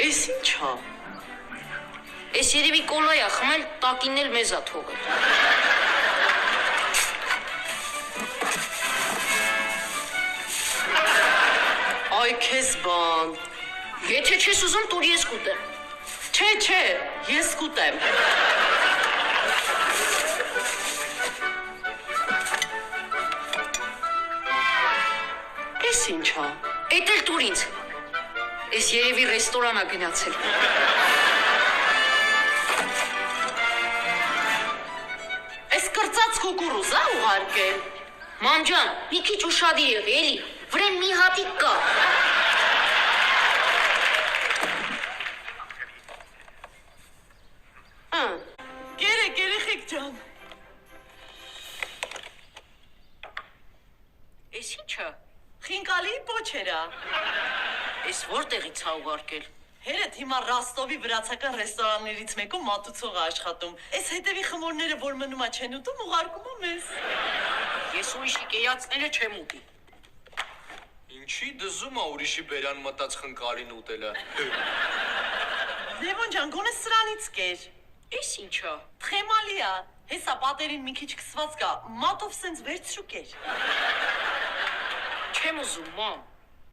Էս ի՞նչ է։ Էս երևի կոլայ է խմել, տակինն էլ մեզ ա թողել։ Այ քեզ բան։ Եթե չես ուզում, տուր ես կուտեմ։ Չէ, ես կուտեմ։ Էս ի՞նչ է։ Էդ էլ տուր ինձ։ Էս երևի ռեստորան ա գնացել։ Էս կրծած կուկուրուզ ա ուղարկել։ Մամ ջան, մի քիչ ուշադիր եղի, էլի, վրեն մի հատիկ կա։ Գերեք, երեխեք ջան։ Էս ի՞նչը։ Խինկալի պոչերա։ Էս որտեղից ա ուղարկել։ Հերդ հիմա Ռաստովի վրացական ռեստորաններից մեկում մատուցող է աշխատում։ Էս հետևի խմորները, որ մնում ա չեն ուտում, ուղարկում ա մեզ։ Ես ուրիշի կեյացները չեմ ուտի։ Ինչի դզում ա ուրիշի բերան մտած խնկալին ուտելը։ Լևոն ջան, գոնե սրանից կեր։ Էս ինչա։ Թխեմալի ա։ Հեսա պատերին մի քիչ կսված կա, մատով սենց վերցրու կեր։ Չեմ ուզում, մամ։